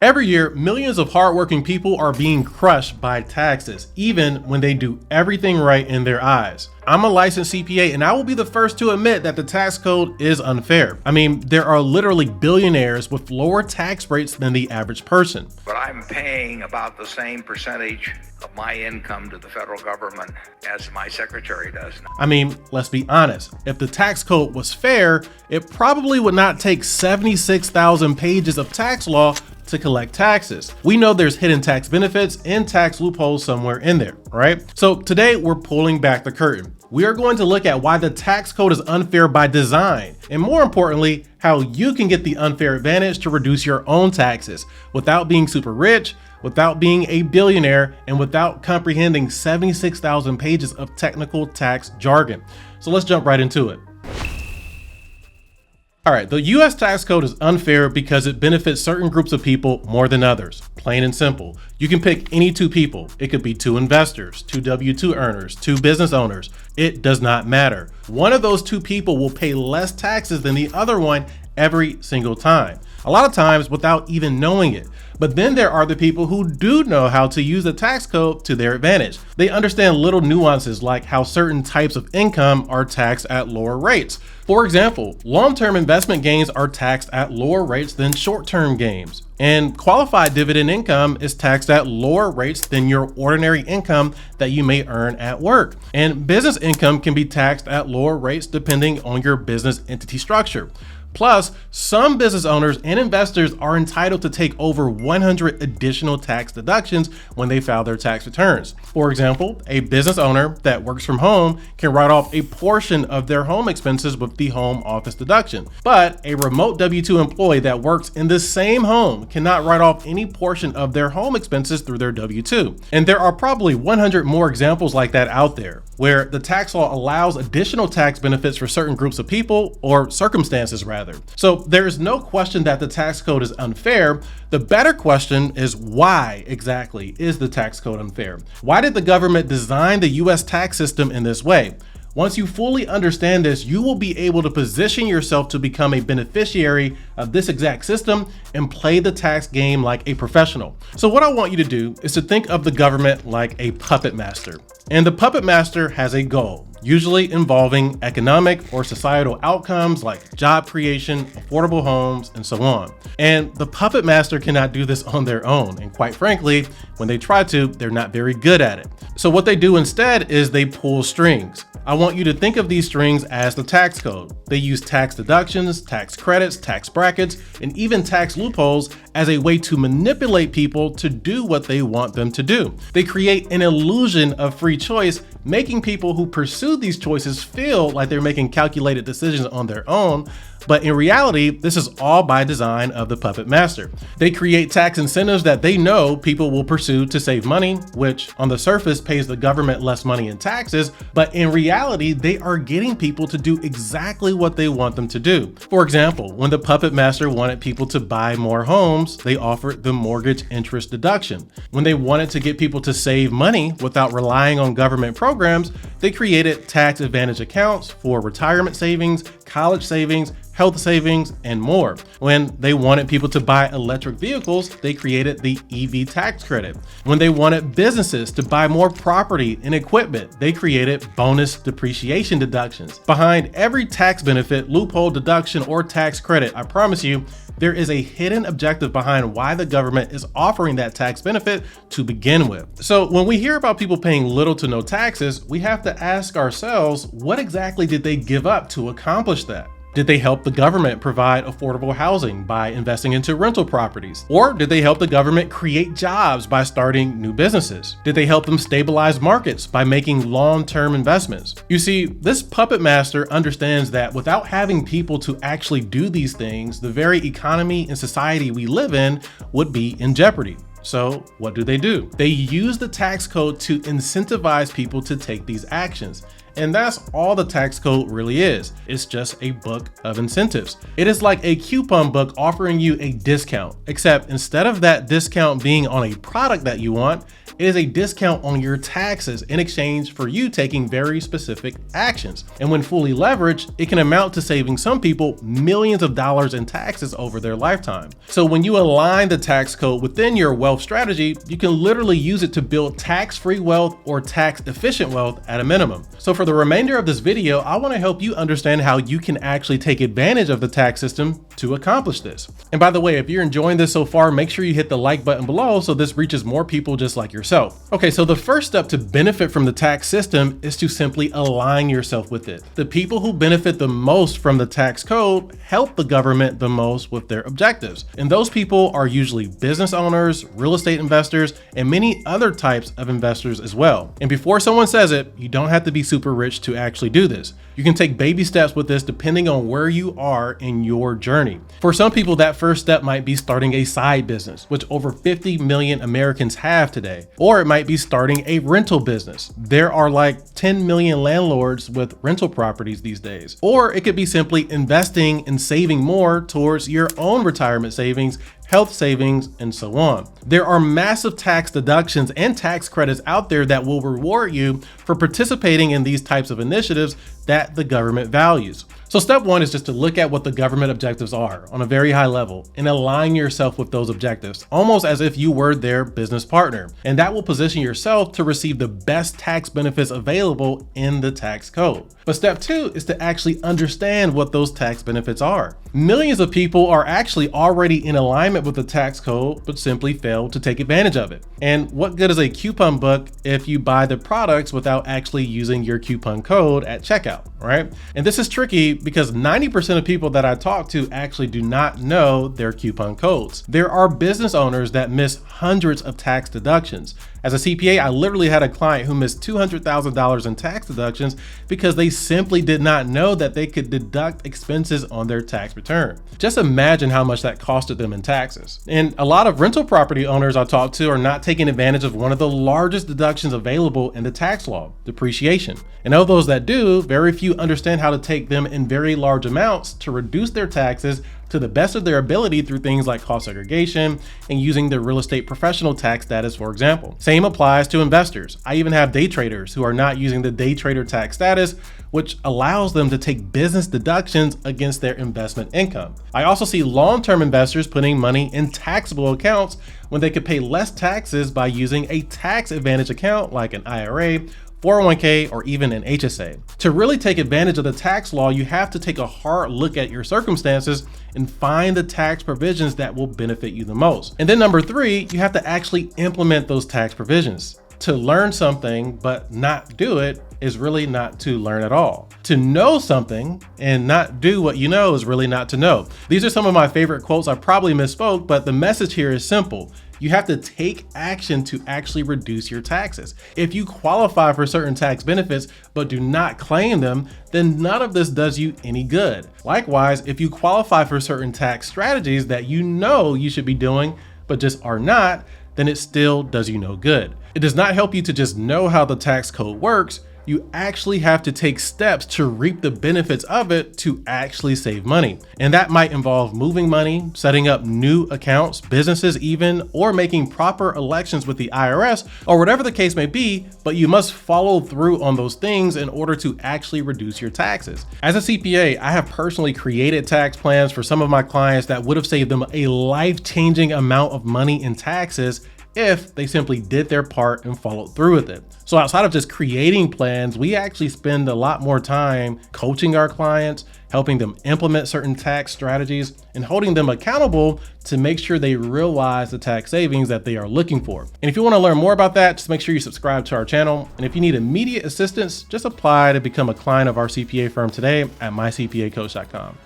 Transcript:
Every year, millions of hardworking people are being crushed by taxes, even when they do everything right in their eyes. I'm a licensed CPA, and I will be the first to admit that the tax code is unfair. I mean, there are literally billionaires with lower tax rates than the average person. But I'm paying about the same percentage of my income to the federal government as my secretary does. I mean, let's be honest. If the tax code was fair, it probably would not take 76,000 pages of tax law to collect taxes. We know there's hidden tax benefits and tax loopholes somewhere in there, right? So today we're pulling back the curtain. We are going to look at why the tax code is unfair by design, and more importantly, how you can get the unfair advantage to reduce your own taxes without being super rich, without being a billionaire, and without comprehending 76,000 pages of technical tax jargon. So let's jump right into it. All right, the US tax code is unfair because it benefits certain groups of people more than others. Plain and simple. You can pick any two people. It could be two investors, two W-2 earners, two business owners. It does not matter. One of those two people will pay less taxes than the other one every single time. A lot of times without even knowing it. But then there are the people who do know how to use the tax code to their advantage. They understand little nuances like how certain types of income are taxed at lower rates. For example, long-term investment gains are taxed at lower rates than short-term gains. And qualified dividend income is taxed at lower rates than your ordinary income that you may earn at work. And business income can be taxed at lower rates depending on your business entity structure. Plus, some business owners and investors are entitled to take over 100 additional tax deductions when they file their tax returns. For example, a business owner that works from home can write off a portion of their home expenses with the home office deduction. But a remote W-2 employee that works in the same home cannot write off any portion of their home expenses through their W-2. And there are probably 100 more examples like that out there, where the tax law allows additional tax benefits for certain groups of people or circumstances rather. So there is no question that the tax code is unfair. The better question is why exactly is the tax code unfair? Why did the government design the US tax system in this way? Once you fully understand this, you will be able to position yourself to become a beneficiary of this exact system and play the tax game like a professional. So what I want you to do is to think of the government like a puppet master. And the puppet master has a goal, usually involving economic or societal outcomes like job creation, affordable homes, and so on. And the puppet master cannot do this on their own. And quite frankly, when they try to, they're not very good at it. So what they do instead is they pull strings. I want you to think of these strings as the tax code. They use tax deductions, tax credits, tax brackets, and even tax loopholes as a way to manipulate people to do what they want them to do. They create an illusion of free choice, making people who pursue these choices feel like they're making calculated decisions on their own. But in reality, this is all by design of the puppet master. They create tax incentives that they know people will pursue to save money, which on the surface pays the government less money in taxes, but in reality, they are getting people to do exactly what they want them to do. For example, when the puppet master wanted people to buy more homes, they offered the mortgage interest deduction. When they wanted to get people to save money without relying on government programs, they created tax advantage accounts for retirement savings, college savings, health savings, and more. When they wanted people to buy electric vehicles, they created the EV tax credit. When they wanted businesses to buy more property and equipment, they created bonus depreciation deductions. Behind every tax benefit, loophole, deduction, or tax credit, I promise you, there is a hidden objective behind why the government is offering that tax benefit to begin with. So when we hear about people paying little to no taxes, we have to ask ourselves, what exactly did they give up to accomplish that? Did they help the government provide affordable housing by investing into rental properties? Or did they help the government create jobs by starting new businesses? Did they help them stabilize markets by making long-term investments? You see, this puppet master understands that without having people to actually do these things, the very economy and society we live in would be in jeopardy. So what do? They use the tax code to incentivize people to take these actions. And that's all the tax code really is. It's just a book of incentives. It is like a coupon book offering you a discount, except instead of that discount being on a product that you want, it is a discount on your taxes in exchange for you taking very specific actions. And when fully leveraged, it can amount to saving some people millions of dollars in taxes over their lifetime. So when you align the tax code within your wealth strategy, you can literally use it to build tax-free wealth or tax-efficient wealth at a minimum. So for the remainder of this video, I want to help you understand how you can actually take advantage of the tax system to accomplish this. And by the way, if you're enjoying this so far, make sure you hit the like button below so this reaches more people just like yourself. Okay, so the first step to benefit from the tax system is to simply align yourself with it. The people who benefit the most from the tax code help the government the most with their objectives. And those people are usually business owners, real estate investors, and many other types of investors as well. And before someone says it, you don't have to be super rich to actually do this. You can take baby steps with this depending on where you are in your journey. For some people, that first step might be starting a side business, which over 50 million Americans have today. Or it might be starting a rental business. There are like 10 million landlords with rental properties these days. Or it could be simply investing and saving more towards your own retirement savings, health savings, and so on. There are massive tax deductions and tax credits out there that will reward you for participating in these types of initiatives that the government values. So step one is just to look at what the government objectives are on a very high level and align yourself with those objectives, almost as if you were their business partner. And that will position yourself to receive the best tax benefits available in the tax code. But step two is to actually understand what those tax benefits are. Millions of people are actually already in alignment with the tax code, but simply fail to take advantage of it. And what good is a coupon book if you buy the products without actually using your coupon code at checkout, right? And this is tricky because 90% of people that I talk to actually do not know their coupon codes. There are business owners that miss hundreds of tax deductions. As a CPA, I literally had a client who missed $200,000 in tax deductions because they simply did not know that they could deduct expenses on their tax return. Just imagine how much that costed them in taxes. And a lot of rental property owners I talk to are not taking advantage of one of the largest deductions available in the tax law, depreciation. And of those that do, very few understand how to take them in very large amounts to reduce their taxes to the best of their ability through things like cost segregation and using the real estate professional tax status, for example. Same applies to investors. I even have day traders who are not using the day trader tax status, which allows them to take business deductions against their investment income. I also see long-term investors putting money in taxable accounts when they could pay less taxes by using a tax advantage account like an IRA, 401k, or even an HSA. To really take advantage of the tax law, you have to take a hard look at your circumstances and find the tax provisions that will benefit you the most. And then number three, you have to actually implement those tax provisions. To learn something but not do it is really not to learn at all. To know something and not do what you know is really not to know. These are some of my favorite quotes. I probably misspoke, but the message here is simple. You have to take action to actually reduce your taxes. If you qualify for certain tax benefits but do not claim them, then none of this does you any good. Likewise, if you qualify for certain tax strategies that you know you should be doing but just are not, then it still does you no good. It does not help you to just know how the tax code works. You actually have to take steps to reap the benefits of it to actually save money. And that might involve moving money, setting up new accounts, businesses even, or making proper elections with the IRS, or whatever the case may be, but you must follow through on those things in order to actually reduce your taxes. As a CPA, I have personally created tax plans for some of my clients that would have saved them a life-changing amount of money in taxes if they simply did their part and followed through with it. So outside of just creating plans, we actually spend a lot more time coaching our clients, helping them implement certain tax strategies, and holding them accountable to make sure they realize the tax savings that they are looking for. And if you want to learn more about that, just make sure you subscribe to our channel. And if you need immediate assistance, just apply to become a client of our CPA firm today at mycpacoach.com.